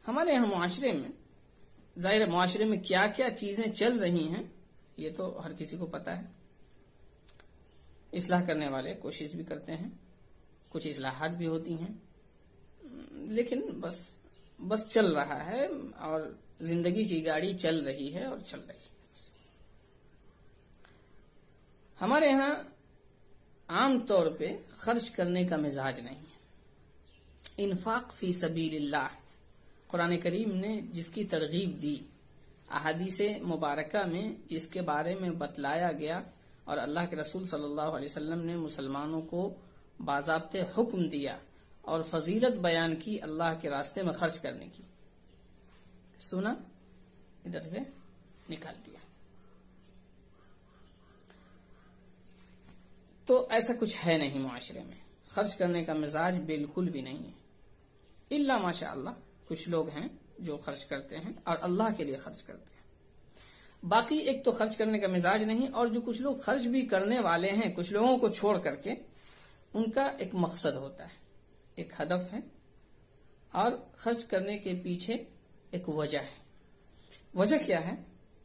ہمارے یہاں معاشرے میں ظاہر معاشرے میں کیا کیا چیزیں چل رہی ہیں یہ تو ہر کسی کو پتا ہے. اصلاح کرنے والے کوشش بھی کرتے ہیں، کچھ اصلاحات بھی ہوتی ہیں، لیکن بس چل رہا ہے اور زندگی کی گاڑی چل رہی ہے اور چل رہی ہے. ہمارے ہاں عام طور پہ خرچ کرنے کا مزاج نہیں ہے. انفاق فی سبیل اللہ قرآن کریم نے جس کی ترغیب دی، احادیث مبارکہ میں جس کے بارے میں بتلایا گیا، اور اللہ کے رسول صلی اللہ علیہ وسلم نے مسلمانوں کو باضابطے حکم دیا اور فضیلت بیان کی اللہ کے راستے میں خرچ کرنے کی، سنا ادھر سے نکال دیا. تو ایسا کچھ ہے نہیں معاشرے میں، خرچ کرنے کا مزاج بالکل بھی نہیں ہے، الا ماشاء اللہ کچھ لوگ ہیں جو خرچ کرتے ہیں اور اللہ کے لیے خرچ کرتے ہیں. باقی ایک تو خرچ کرنے کا مزاج نہیں، اور جو کچھ لوگ خرچ بھی کرنے والے ہیں کچھ لوگوں کو چھوڑ کر کے، ان کا ایک مقصد ہوتا ہے، ایک ہدف ہے، اور خرچ کرنے کے پیچھے ایک وجہ ہے. وجہ کیا ہے؟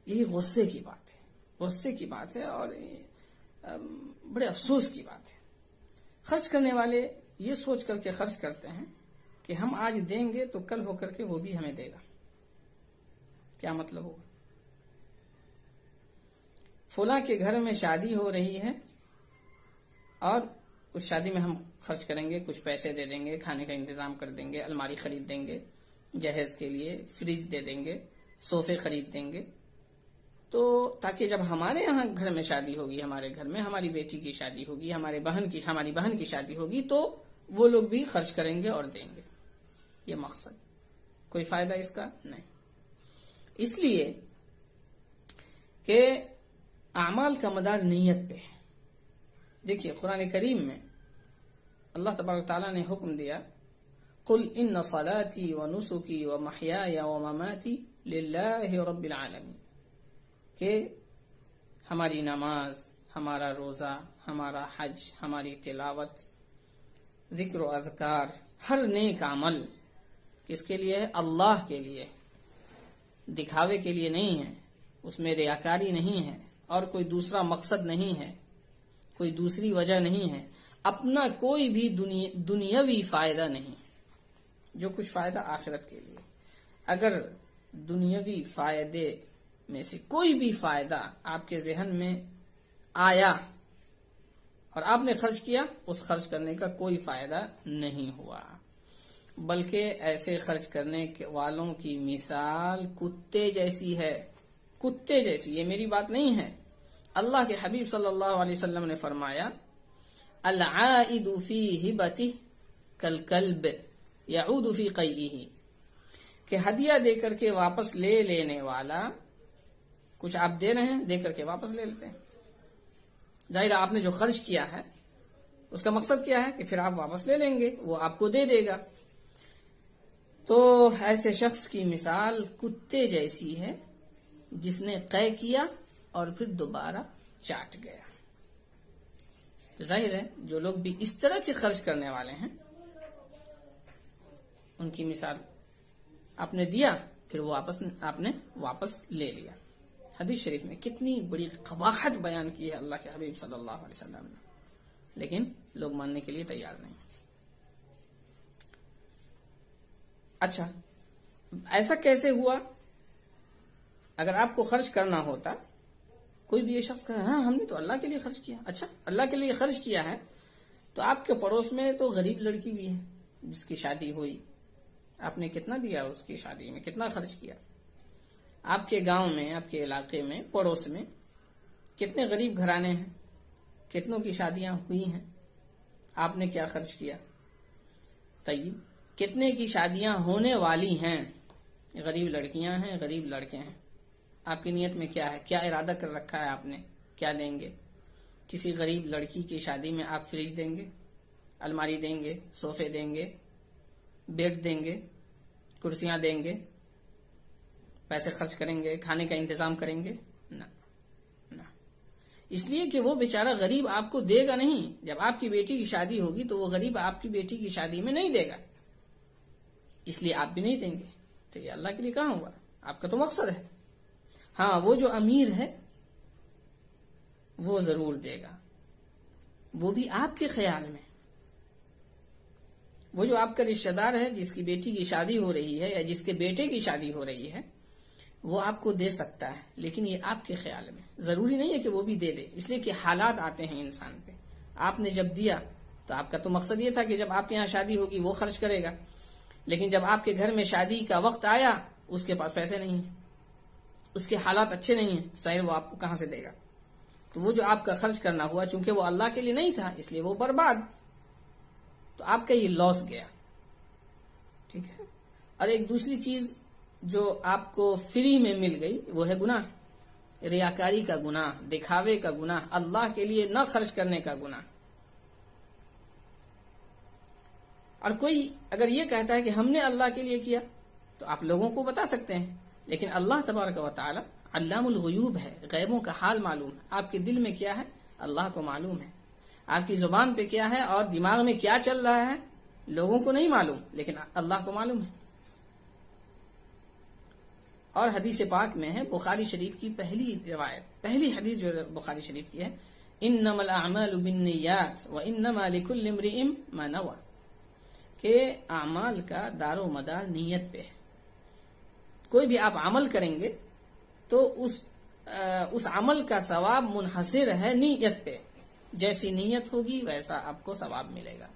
یہی غصے کی بات ہے اور بڑے افسوس کی بات ہے. خرچ کرنے والے یہ سوچ کر کے خرچ کرتے ہیں کہ ہم آج دیں گے تو کل ہو کر کے وہ بھی ہمیں دے گا. کیا مطلب ہوگا؟ فلاں کے گھر میں شادی ہو رہی ہے اور اس شادی میں ہم خرچ کریں گے، کچھ پیسے دے دیں گے، کھانے کا انتظام کر دیں گے، الماری خرید دیں گے، جہیز کے لیے فریج دے دیں گے، صوفے خرید دیں گے، تو تاکہ جب ہمارے یہاں گھر میں شادی ہوگی، ہمارے گھر میں ہماری بیٹی کی شادی ہوگی، ہماری بہن کی شادی ہوگی، تو وہ لوگ بھی خرچ کریں گے اور دیں گے. یہ مقصد، کوئی فائدہ اس کا نہیں. اس لیے کہ اعمال کا مدار نیت پہ ہے. دیکھیے قرآن کریم میں اللہ تبارک تعالیٰ نے حکم دیا، قل ان صلاتی ونسکی ومحیای ومماتی للہ رب العالمین، کہ ہماری نماز، ہمارا روزہ، ہمارا حج، ہماری تلاوت، ذکر و اذکار، ہر نیک عمل کس کے لیے ہے؟ اللہ کے لیے، دکھاوے کے لیے نہیں ہے، اس میں ریاکاری نہیں ہے، اور کوئی دوسرا مقصد نہیں ہے، کوئی دوسری وجہ نہیں ہے، اپنا کوئی بھی دنیاوی فائدہ نہیں، جو کچھ فائدہ آخرت کے لیے. اگر دنیاوی فائدے میں سے کوئی بھی فائدہ آپ کے ذہن میں آیا اور آپ نے خرچ کیا، اس خرچ کرنے کا کوئی فائدہ نہیں ہوا، بلکہ ایسے خرچ کرنے والوں کی مثال کتے جیسی ہے. کتے جیسی، یہ میری بات نہیں ہے، اللہ کے حبیب صلی اللہ علیہ وسلم نے فرمایا، العائد فی ہبتہ کالکلب یعود فی قیئہ، کہ ہدیہ دے کر کے واپس لے لینے والا، کچھ آپ دے رہے ہیں، دے کر کے واپس لے لیتے ہیں. ظاہر آپ نے جو خرچ کیا ہے اس کا مقصد کیا ہے کہ پھر آپ واپس لے لیں گے، وہ آپ کو دے دے گا. تو ایسے شخص کی مثال کتے جیسی ہے جس نے قے کیا اور پھر دوبارہ چاٹ گیا. تو ظاہر ہے جو لوگ بھی اس طرح کے خرچ کرنے والے ہیں ان کی مثال آپ نے دیا، پھر وہ آپ نے واپس لے لیا. حدیث شریف میں کتنی بڑی قباحت بیان کی ہے اللہ کے حبیب صلی اللہ علیہ وسلم نے، لیکن لوگ ماننے کے لیے تیار نہیں. اچھا، ایسا کیسے ہوا؟ اگر آپ کو خرچ کرنا ہوتا، کوئی بھی یہ شخص کہا ہاں ہم نے تو اللہ کے لیے خرچ کیا. اچھا، اللہ کے لیے خرچ کیا ہے تو آپ کے پڑوس میں تو غریب لڑکی بھی ہے جس کی شادی ہوئی، آپ نے کتنا دیا اس کی شادی میں، کتنا خرچ کیا؟ آپ کے گاؤں میں، آپ کے علاقے میں، پڑوس میں کتنے غریب گھرانے ہیں، کتنوں کی شادیاں ہوئی ہیں، آپ نے کیا خرچ کیا؟ طیب، کتنے کی شادیاں ہونے والی ہیں، غریب لڑکیاں ہیں، غریب لڑکے ہیں. آپ کی نیت میں کیا ہے؟ کیا ارادہ کر رکھا ہے آپ نے؟ کیا دیں گے؟ کسی غریب لڑکی کی شادی میں آپ فریج دیں گے، الماری دیں گے، صوفے دیں گے، بیڈ دیں گے، کرسیاں دیں گے، پیسے خرچ کریں گے، کھانے کا انتظام کریں گے؟ نہ، اس لیے کہ وہ بیچارہ غریب آپ کو دے گا نہیں. جب آپ کی بیٹی کی شادی ہوگی تو وہ غریب آپ کی بیٹی کی شادی میں نہیں دے گا، اس لیے آپ بھی نہیں دیں گے. تو یہ اللہ کے لیے کہاں ہوا؟ آپ کا تو مقصد ہے. ہاں وہ جو امیر ہے وہ ضرور دے گا، وہ بھی آپ کے خیال میں. وہ جو آپ کا رشتہ دار ہے جس کی بیٹی کی شادی ہو رہی ہے یا جس کے بیٹے کی شادی ہو رہی ہے، وہ آپ کو دے سکتا ہے، لیکن یہ آپ کے خیال میں. ضروری نہیں ہے کہ وہ بھی دے دے، اس لیے کہ حالات آتے ہیں انسان پہ. آپ نے جب دیا تو آپ کا تو مقصد یہ تھا کہ جب آپ کے یہاں شادی ہوگی وہ خرچ کرے گا، لیکن جب آپ کے گھر میں شادی کا وقت آیا اس کے پاس پیسے نہیں ہیں، اس کے حالات اچھے نہیں ہیں، ظاہر وہ آپ کو کہاں سے دے گا؟ تو وہ جو آپ کا خرچ کرنا ہوا چونکہ وہ اللہ کے لیے نہیں تھا اس لیے وہ برباد، تو آپ کا یہ لاس گیا. ٹھیک ہے. اور ایک دوسری چیز جو آپ کو فری میں مل گئی وہ ہے گناہ، ریاکاری کا گناہ، دکھاوے کا گناہ، اللہ کے لیے نہ خرچ کرنے کا گناہ. اور کوئی اگر یہ کہتا ہے کہ ہم نے اللہ کے لیے کیا تو آپ لوگوں کو بتا سکتے ہیں، لیکن اللہ تبارک و تعالی علام الغیوب ہے، غیبوں کا حال معلوم ہے. آپ کے دل میں کیا ہے اللہ کو معلوم ہے، آپ کی زبان پہ کیا ہے اور دماغ میں کیا چل رہا ہے لوگوں کو نہیں معلوم، لیکن اللہ کو معلوم ہے. اور حدیث پاک میں ہے، بخاری شریف کی پہلی روایت، پہلی حدیث جو بخاری شریف کی ہے، انما الاعمال بالنیات وانما لكل امرئ ما نوى، کہ اعمال کا دار و مدار نیت پہ ہے. کوئی بھی آپ عمل کریں گے تو اس عمل کا ثواب منحصر ہے نیت پہ. جیسی نیت ہوگی ویسا آپ کو ثواب ملے گا.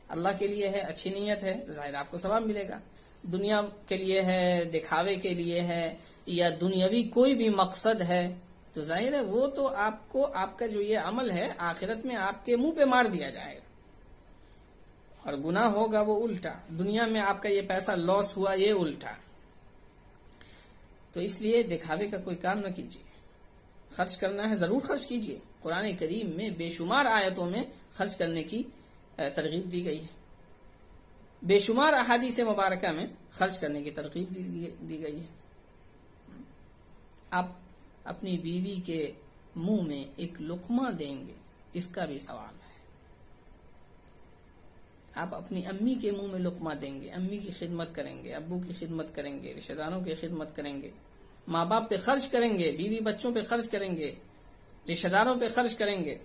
اللہ کے لیے ہے، اچھی نیت ہے، ظاہر آپ کو ثواب ملے گا. دنیا کے لیے ہے، دکھاوے کے لیے ہے، یا دنیاوی کوئی بھی مقصد ہے تو ظاہر ہے وہ تو آپ کو، آپ کا جو یہ عمل ہے آخرت میں آپ کے منہ پہ مار دیا جائے گا. اور گناہ ہوگا وہ الٹا، دنیا میں آپ کا یہ پیسہ لاس ہوا یہ الٹا. تو اس لیے دکھاوے کا کوئی کام نہ کیجیے. خرچ کرنا ہے ضرور خرچ کیجیے. قرآن کریم میں بے شمار آیتوں میں خرچ کرنے کی ترغیب دی گئی ہے، بے شمار احادیث مبارکہ میں خرچ کرنے کی ترغیب دی گئی ہے. آپ اپنی بیوی کے منہ میں ایک لقمہ دیں گے اس کا بھی ثواب ہے. آپ اپنی امی کے منہ میں لقمہ دیں گے، امی کی خدمت کریں گے، ابو کی خدمت کریں گے، رشتہ داروں کی خدمت کریں گے، ماں باپ پہ خرچ کریں گے، بیوی بچوں پہ خرچ کریں گے، رشتہ داروں پہ خرچ کریں گے.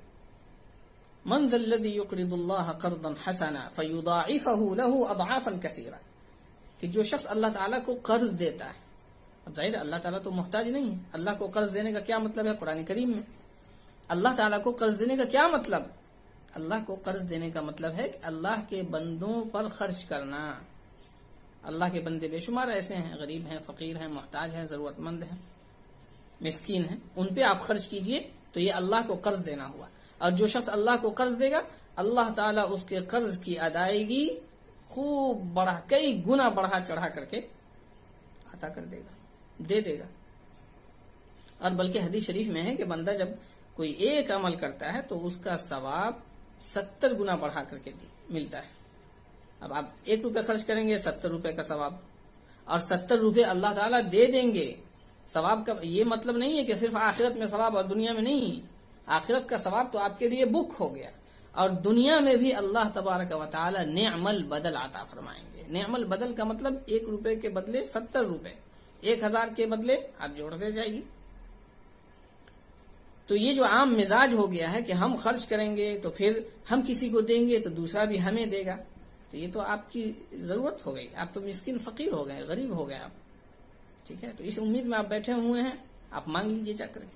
من ذا الذی یقرض اللہ قرضا حسنا فیضاعفہ لہ اضعافا کثیرا، کہ جو شخص اللہ تعالیٰ کو قرض دیتا ہے. اب ظاہر اللہ تعالیٰ تو محتاج نہیں ہے. اللہ کو قرض دینے کا کیا مطلب ہے قرآن کریم میں؟ اللہ تعالیٰ کو قرض دینے کا کیا مطلب؟ اللہ کو قرض دینے کا مطلب ہے کہ اللہ کے بندوں پر خرچ کرنا. اللہ کے بندے بے شمار ایسے ہیں، غریب ہیں، فقیر ہیں، محتاج ہیں، ضرورت مند ہیں، مسکین ہیں، ان پہ آپ خرچ کیجئے تو یہ اللہ کو قرض دینا ہوا. اور جو شخص اللہ کو قرض دے گا اللہ تعالیٰ اس کے قرض کی ادائیگی خوب بڑھا، کئی گنا بڑھا چڑھا کر کے عطا کر دے گا، دے دے گا. اور بلکہ حدیث شریف میں ہے کہ بندہ جب کوئی ایک عمل کرتا ہے تو اس کا ثواب 70 گنا بڑھا کر کے ملتا ہے. اب آپ 1 روپے خرچ کریں گے 70 روپے کا ثواب، اور 70 روپے اللہ تعالیٰ دے دیں گے. ثواب کا یہ مطلب نہیں ہے کہ صرف آخرت میں ثواب اور دنیا میں نہیں. آخرت کا ثواب تو آپ کے لیے بک ہو گیا، اور دنیا میں بھی اللہ تبارک و تعالی نعم البدل عطا فرمائیں گے. نعم البدل کا مطلب 1 روپے کے بدلے 70 روپے، 1000 کے بدلے آپ جوڑتے جائیے. تو یہ جو عام مزاج ہو گیا ہے کہ ہم خرچ کریں گے تو پھر ہم کسی کو دیں گے تو دوسرا بھی ہمیں دے گا، تو یہ تو آپ کی ضرورت ہو گئی، آپ تو مسکین فقیر ہو گئے، غریب ہو گئے آپ. ٹھیک ہے، تو اس امید میں آپ بیٹھے ہوئے ہیں، آپ مانگ لیجئے جا کر کے.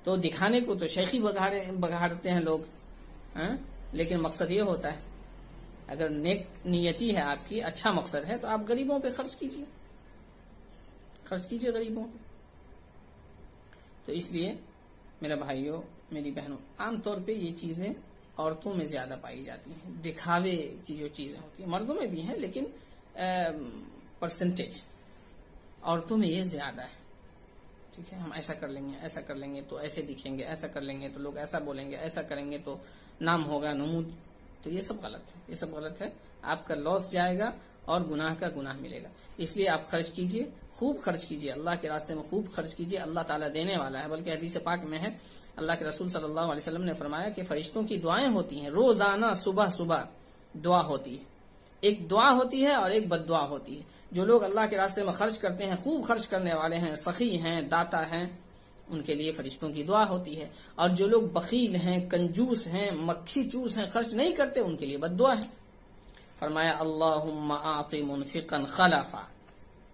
تو دکھانے کو تو شیخی بگاڑتے ہیں لوگ، لیکن مقصد یہ ہوتا ہے اگر نیک نیتی ہے آپ کی، اچھا مقصد ہے تو آپ غریبوں پہ خرچ کیجئے، خرچ کیجئے غریبوں پہ. تو اس لیے میرے بھائیوں میری بہنوں، عام طور پہ یہ چیزیں عورتوں میں زیادہ پائی جاتی ہیں. دکھاوے کی جو چیزیں ہوتی ہیں مردوں میں بھی ہیں، لیکن پرسنٹیج عورتوں میں یہ زیادہ ہے. ٹھیک ہے، ہم ایسا کر لیں گے، ایسا کر لیں گے تو ایسے دکھیں گے، ایسا کر لیں گے تو لوگ ایسا بولیں گے، ایسا کریں گے تو نام ہوگا، نمود. تو یہ سب غلط ہے، یہ سب غلط ہے. آپ کا لاس جائے گا اور گناہ کا گناہ ملے گا. اس لیے آپ خرچ کیجئے، خوب خرچ کیجئے، اللہ کے راستے میں خوب خرچ کیجئے. اللہ تعالیٰ دینے والا ہے. بلکہ حدیث پاک میں ہے، اللہ کے رسول صلی اللہ علیہ وسلم نے فرمایا کہ فرشتوں کی دعائیں ہوتی ہیں، روزانہ صبح صبح دعا ہوتی ہے. ایک دعا ہوتی ہے اور ایک بد دعا ہوتی ہے. جو لوگ اللہ کے راستے میں خرچ کرتے ہیں، خوب خرچ کرنے والے ہیں، سخی ہیں، داتا ہیں، ان کے لیے فرشتوں کی دعا ہوتی ہے. اور جو لوگ بخیل ہیں، کنجوس ہیں، مکھی چوس ہیں، خرچ نہیں کرتے، ان کے لیے بد دعا ہے. فرمایا اللہم اعط منفقا خلفا.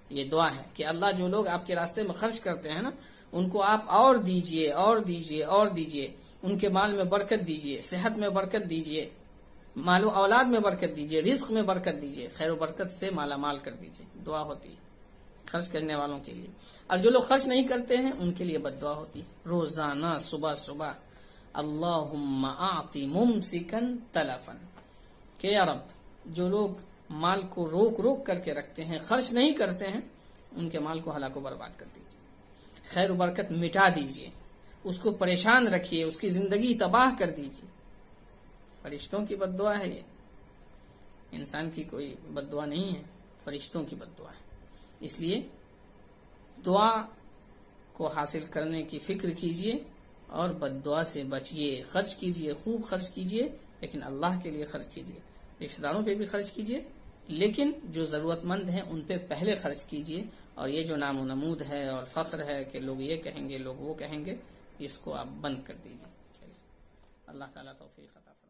یہ دعا ہے کہ اللہ جو لوگ آپ کے راستے میں خرچ کرتے ہیں نا، ان کو آپ اور دیجئے اور دیجئے اور دیجئے، ان کے مال میں برکت دیجئے، صحت میں برکت دیجئے، مال و اولاد میں برکت دیجئے، رزق میں برکت دیجئے، خیر و برکت سے مالا مال کر دیجئے. دعا ہوتی ہے خرچ کرنے والوں کے لیے. اور جو لوگ خرچ نہیں کرتے ہیں ان کے لیے بد دعا ہوتی ہے. روزانہ صبح صبح اللہم اعط ممسکا تلفا، کہ یا رب جو لوگ مال کو روک روک کر کے رکھتے ہیں، خرچ نہیں کرتے ہیں، ان کے مال کو ہلاک و برباد کر دیجیے، خیر و برکت مٹا دیجیے، اس کو پریشان رکھیے، اس کی زندگی تباہ کر دیجیے. فرشتوں کی بد دعا ہے یہ، انسان کی کوئی بد دعا نہیں ہے، فرشتوں کی بد دعا ہے. اس لیے دعا کو حاصل کرنے کی فکر کیجیے اور بد دعا سے بچیے. خرچ کیجیے، خوب خرچ کیجیے، لیکن اللہ کے لیے خرچ کیجیے. رشتہ داروں پہ بھی خرچ کیجیے، لیکن جو ضرورت مند ہیں ان پہ پہلے خرچ کیجیے. اور یہ جو نام و نمود ہے اور فخر ہے کہ لوگ یہ کہیں گے، لوگ وہ کہیں گے، اس کو آپ بند کر دیجیے. چلیے، اللہ تعالیٰ توفیق عطا فرمائے.